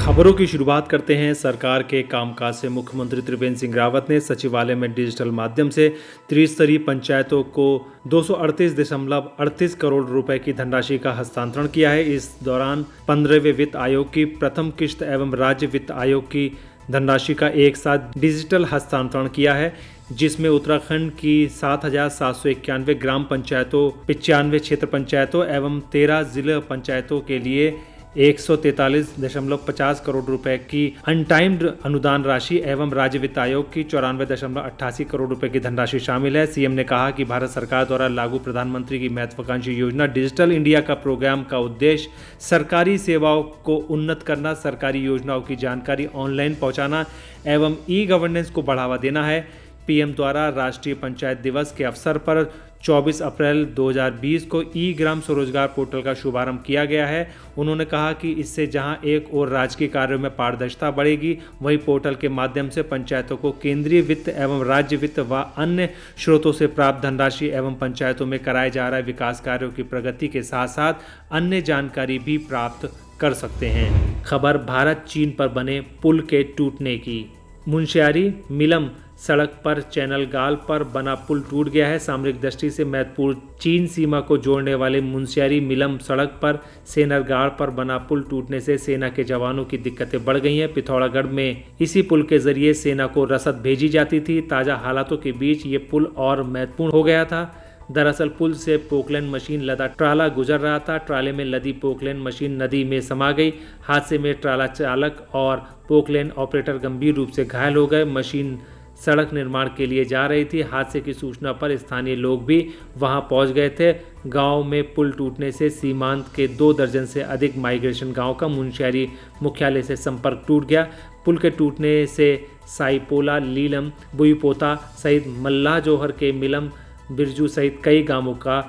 खबरों की शुरुआत करते हैं सरकार के कामकाज से। मुख्यमंत्री त्रिवेंद्र सिंह रावत ने सचिवालय में डिजिटल माध्यम से त्रिस्तरीय पंचायतों को 238.38 करोड़ रुपए की धनराशि का हस्तांतरण किया है। इस दौरान 15वें वित्त आयोग की प्रथम किश्त एवं राज्य वित्त आयोग की धनराशि का एक साथ डिजिटल हस्तांतरण किया है, जिसमें उत्तराखंड की 7,791 ग्राम पंचायतों, 95 क्षेत्र पंचायतों एवं 13 जिला पंचायतों के लिए 143.50 करोड़ रुपए की अनटाइम्ड अनुदान राशि एवं राज्य वित्त आयोग की 94.88 करोड़ रुपए की धनराशि शामिल है। सीएम ने कहा कि भारत सरकार द्वारा लागू प्रधानमंत्री की महत्वाकांक्षी योजना डिजिटल इंडिया का प्रोग्राम का उद्देश्य सरकारी सेवाओं को उन्नत करना, सरकारी योजनाओं की जानकारी ऑनलाइन पहुंचाना एवं ई गवर्नेंस को बढ़ावा देना है। पीएम द्वारा राष्ट्रीय पंचायत दिवस के अवसर पर 24 अप्रैल 2020 को ई ग्राम स्वरोजगार पोर्टल का शुभारंभ किया गया है। उन्होंने कहा कि इससे जहां एक और राजकीय कार्यों में पारदर्शिता बढ़ेगी, वहीं पोर्टल के माध्यम से पंचायतों को केंद्रीय वित्त एवं राज्य वित्त व अन्य स्रोतों से प्राप्त धनराशि एवं पंचायतों में कराए जा रहे विकास कार्यों की प्रगति के साथ साथ अन्य जानकारी भी प्राप्त कर सकते हैं। खबर भारत चीन पर बने पुल के टूटने की। मुनस्यारी मिलम सड़क पर चैनल-गाल पर बना पुल टूट गया है। सामरिक दृष्टि से महत्वपूर्ण चीन सीमा को जोड़ने वाले मुनस्यारी मिलम सड़क पर सेनरगाड़ पर बना पुल टूटने से सेना के जवानों की दिक्कतें बढ़ गई हैं। पिथौरागढ़ में इसी पुल के जरिए सेना को रसद भेजी जाती थी। ताज़ा हालातों के बीच ये पुल और महत्वपूर्ण हो गया था। दरअसल पुल से पोकलैंड मशीन लदा ट्राला गुजर रहा था। ट्राले में लदी पोकलैंड मशीन नदी में समा गई। हादसे में ट्राला चालक और पोकलैंड ऑपरेटर गंभीर रूप से घायल हो गए। मशीन सड़क निर्माण के लिए जा रही थी। हादसे की सूचना पर स्थानीय लोग भी वहां पहुंच गए थे। गांव में पुल टूटने से सीमांत के 2 दर्जन से अधिक माइग्रेशन गांव का मुनस्यारी मुख्यालय से संपर्क टूट गया। पुल के टूटने से साईपोला, लीलम, बुईपोता सहित मल्लाह जोहर के मिलम, बिरजू सहित कई गांवों का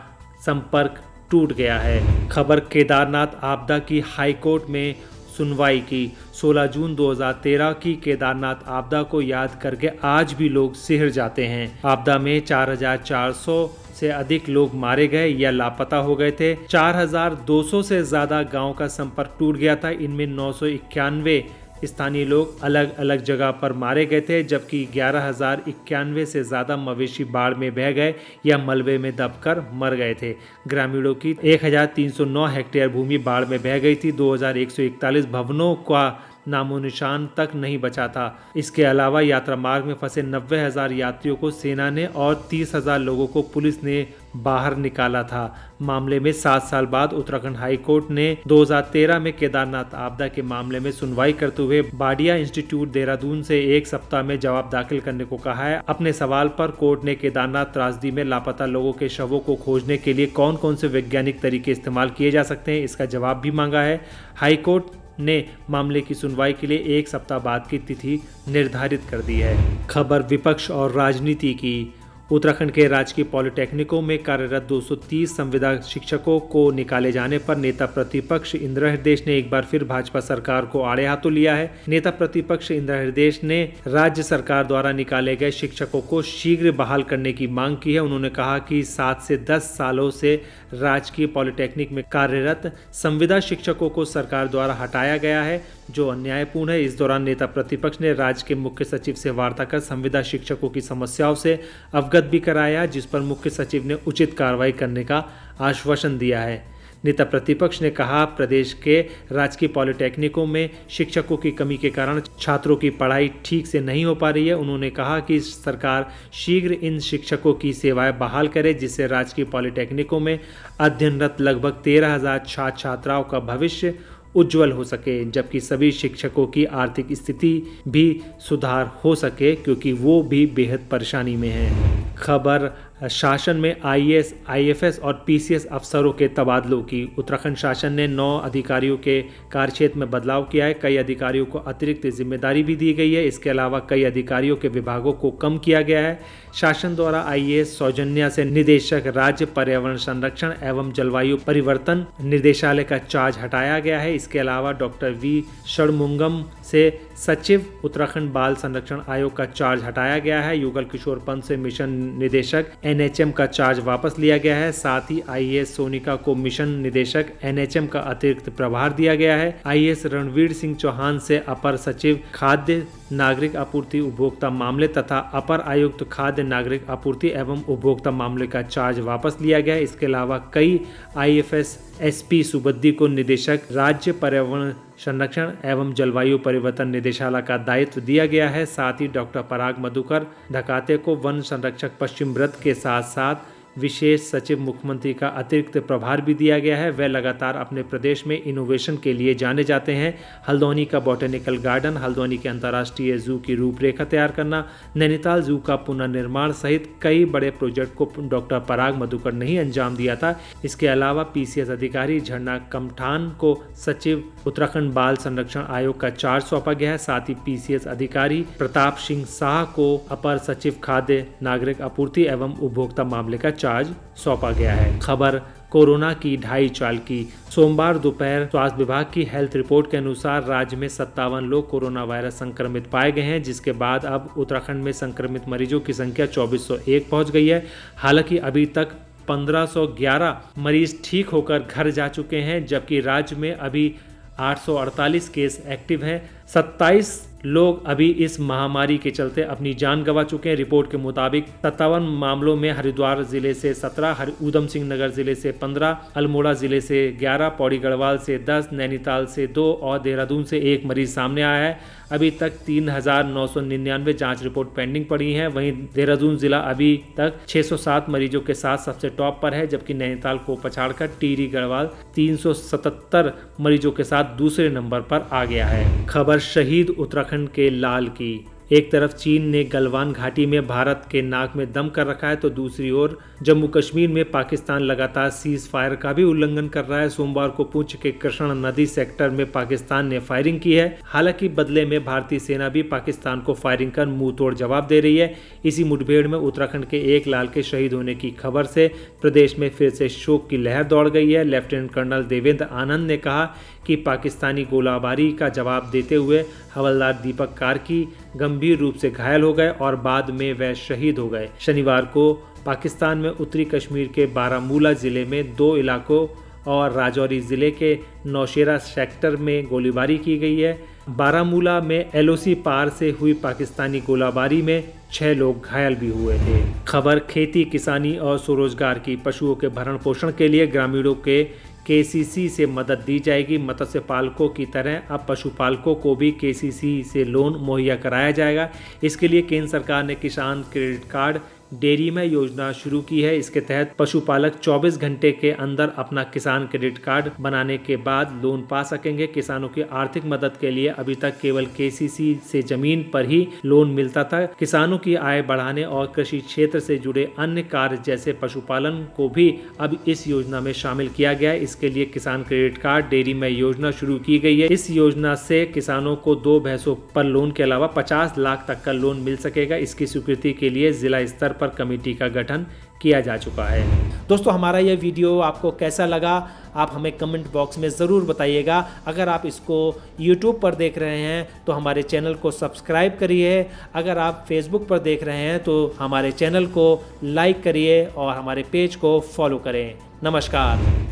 संपर्क टूट गया है। खबर केदारनाथ आपदा की हाईकोर्ट में सुनवाई की। 16 जून 2013 की केदारनाथ आपदा को याद करके आज भी लोग सिहर जाते हैं। आपदा में 4,400 से अधिक लोग मारे गए या लापता हो गए थे। 4,200 से ज्यादा गांव का संपर्क टूट गया था। इनमें 991 स्थानीय लोग अलग अलग जगह पर मारे गए थे, जबकि 11,091 से ज़्यादा मवेशी बाढ़ में बह गए या मलबे में दबकर मर गए थे। ग्रामीणों की 1,309 हेक्टेयर भूमि बाढ़ में बह गई थी। 2,141 भवनों का नामो निशान तक नहीं बचा था। इसके अलावा यात्रा मार्ग में फंसे 90,000 यात्रियों को सेना ने और 30,000 लोगों को पुलिस ने बाहर निकाला था। मामले में 7 साल बाद उत्तराखंड हाई कोर्ट ने 2013 में केदारनाथ आपदा के मामले में सुनवाई करते हुए बाडिया इंस्टीट्यूट देहरादून से 1 सप्ताह में जवाब दाखिल करने को कहा है। अपने सवाल पर कोर्ट ने केदारनाथ त्रासदी में लापता लोगों के शवों को खोजने के लिए कौन कौन से वैज्ञानिक तरीके इस्तेमाल किए जा सकते हैं, इसका जवाब भी मांगा है। हाई कोर्ट ने मामले की सुनवाई के लिए 1 सप्ताह बाद की तिथि निर्धारित कर दी है। खबर विपक्ष और राजनीति की। उत्तराखंड के राजकीय पॉलिटेक्निकों में कार्यरत 230 संविदा शिक्षकों को निकाले जाने पर नेता प्रतिपक्ष इंदिरा हृदयेश ने एक बार फिर भाजपा सरकार को आड़े हाथों लिया है। नेता प्रतिपक्ष इंदिरा हृदयेश ने राज्य सरकार द्वारा निकाले गए शिक्षकों को शीघ्र बहाल करने की मांग की है। उन्होंने कहा कि 7 से 10 सालों से राजकीय पॉलिटेक्निक में कार्यरत संविदा शिक्षकों को सरकार द्वारा हटाया गया है, जो अन्यायपूर्ण है। इस दौरान नेता प्रतिपक्ष ने राज्य के मुख्य सचिव से वार्ता कर संविदा शिक्षकों की समस्याओं से अवगत भी कराया, जिस पर मुख्य सचिव ने उचित कार्रवाई करने का आश्वासन दिया है। नेता प्रतिपक्ष ने कहा, प्रदेश के राजकीय पॉलिटेक्निकों में शिक्षकों की कमी के कारण छात्रों की पढ़ाई ठीक से नहीं हो पा रही है। उन्होंने कहा कि सरकार शीघ्र इन शिक्षकों की सेवाएं बहाल करे, जिससे राजकीय पॉलिटेक्निकों में अध्ययनरत लगभग 13,000 छात्र छात्राओं का भविष्य उज्जवल हो सके, जबकि सभी शिक्षकों की आर्थिक स्थिति भी सुधार हो सके, क्योंकि वो भी बेहद परेशानी में हैं। खबर शासन में आईएएस, आईएफएस और पीसीएस अफसरों के तबादलों की। उत्तराखंड शासन ने 9 अधिकारियों के कार्यक्षेत्र में बदलाव किया है। कई अधिकारियों को अतिरिक्त जिम्मेदारी भी दी गई है। इसके अलावा कई अधिकारियों के विभागों को कम किया गया है। शासन द्वारा आईएएस सौजन्या से निदेशक राज्य पर्यावरण संरक्षण एवं जलवायु परिवर्तन निदेशालय का चार्ज हटाया गया है। इसके अलावा डॉक्टर वी षणमुगम से सचिव उत्तराखंड बाल संरक्षण आयोग का चार्ज हटाया गया है। युगल किशोर पंत से मिशन निदेशक NHM का चार्ज वापस लिया गया है। साथ ही IAS सोनिका को मिशन निदेशक NHM का अतिरिक्त प्रभार दिया गया है। IAS रणवीर सिंह चौहान से अपर सचिव खाद्य नागरिक आपूर्ति उपभोक्ता मामले तथा अपर आयुक्त खाद्य नागरिक आपूर्ति एवं उपभोक्ता मामले का चार्ज वापस लिया गया है। इसके अलावा कई IFS SP सुबद्दी को निदेशक राज्य पर्यावरण संरक्षण एवं जलवायु परिवर्तन निदेशालय का दायित्व दिया गया है। साथ ही डॉक्टर पराग मधुकर धकाते को वन संरक्षक पश्चिम व्रत के साथ साथ विशेष सचिव मुख्यमंत्री का अतिरिक्त प्रभार भी दिया गया है। वे लगातार अपने प्रदेश में इनोवेशन के लिए जाने जाते हैं। हल्द्वानी का बॉटेनिकल गार्डन, हल्द्वानी के अंतर्राष्ट्रीय जू की रूपरेखा तैयार करना, नैनीताल जू का पुनर्निर्माण सहित कई बड़े प्रोजेक्ट को डॉक्टर पराग मधुकर ने ही अंजाम दिया था। इसके अलावा PCS अधिकारी झरना कमठान को सचिव उत्तराखंड बाल संरक्षण आयोग का चार्ज सौंपा गया है। साथ ही PCS अधिकारी प्रताप सिंह शाह को अपर सचिव खाद्य नागरिक आपूर्ति एवं उपभोक्ता मामले का चार्ज सौंपा गया है। खबर कोरोना की 2.5 चाल की। सोमवार दोपहर स्वास्थ्य विभाग की हेल्थ रिपोर्ट के अनुसार राज्य में 57 लोग कोरोना वायरस संक्रमित पाए गए हैं, जिसके बाद अब उत्तराखंड में संक्रमित मरीजों की संख्या 2401 पहुंच गई है। हालांकि अभी तक 1511 मरीज ठीक होकर घर जा चुके हैं, जबकि राज्य में अभी 848 केस एक्टिव हैं। 27 लोग अभी इस महामारी के चलते अपनी जान गंवा चुके हैं। रिपोर्ट के मुताबिक 57 मामलों में हरिद्वार जिले से 17, ऊधम सिंह नगर जिले से 15, अल्मोड़ा जिले से 11, पौड़ी गढ़वाल से 10, नैनीताल से 2 और देहरादून से 1 मरीज सामने आया है। अभी तक 3999 जांच रिपोर्ट पेंडिंग पड़ी हैं। वहीं देहरादून जिला अभी तक 607 मरीजों के साथ सबसे टॉप पर है, जबकि नैनीताल को पछाड़कर टिहरी गढ़वाल 377 मरीजों के साथ दूसरे नंबर पर आ गया है। खबर शहीद उत्तराखंड के लाल की। एक तरफ चीन ने गलवान घाटी में भारत के नाक में दम कर रखा है, तो दूसरी ओर जम्मू कश्मीर में पाकिस्तान लगातार सीज फायर का भी उल्लंघन कर रहा है। सोमवार को पुंछ के कृष्ण नदी सेक्टर में पाकिस्तान ने फायरिंग की है। हालांकि बदले में भारतीय सेना भी पाकिस्तान को फायरिंग कर मुंह तोड़ जवाब दे रही है। इसी मुठभेड़ में उत्तराखंड के एक लाल के शहीद होने की खबर से प्रदेश में फिर से शोक की लहर दौड़ गई है। लेफ्टिनेंट कर्नल देवेंद्र आनंद ने कहा कि पाकिस्तानी गोलाबारी का जवाब देते हुए हवलदार दीपक कार्की गंभीर रूप से घायल हो गए और बाद में वह शहीद हो गए। शनिवार को पाकिस्तान में उत्तरी कश्मीर के बारामूला जिले में 2 इलाकों और राजौरी जिले के नौशेरा सेक्टर में गोलीबारी की गई है। बारामूला में LOC पार से हुई पाकिस्तानी गोलाबारी में 6 लोग घायल भी हुए थे। खबर खेती किसानी और स्वरोजगार की। पशुओं के भरण पोषण के लिए ग्रामीणों के KCC से मदद दी जाएगी। मत्स्य पालकों की तरह अब पशुपालकों को भी KCC से लोन मुहैया कराया जाएगा। इसके लिए केंद्र सरकार ने किसान क्रेडिट कार्ड डेयरी में योजना शुरू की है। इसके तहत पशुपालक 24 घंटे के अंदर अपना किसान क्रेडिट कार्ड बनाने के बाद लोन पा सकेंगे। किसानों की आर्थिक मदद के लिए अभी तक केवल KCC से जमीन पर ही लोन मिलता था। किसानों की आय बढ़ाने और कृषि क्षेत्र से जुड़े अन्य कार्य जैसे पशुपालन को भी अब इस योजना में शामिल किया गया है। इसके लिए किसान क्रेडिट कार्ड डेयरी में योजना शुरू की गई है। इस योजना से किसानों को 2 भैंसों पर लोन के अलावा 50 लाख तक का लोन मिल सकेगा। इसकी स्वीकृति के लिए जिला स्तर पर कमेटी का गठन किया जा चुका है। दोस्तों, हमारा यह वीडियो आपको कैसा लगा आप हमें कमेंट बॉक्स में ज़रूर बताइएगा। अगर आप इसको YouTube पर देख रहे हैं तो हमारे चैनल को सब्सक्राइब करिए। अगर आप Facebook पर देख रहे हैं तो हमारे चैनल को लाइक करिए और हमारे पेज को फॉलो करें। नमस्कार।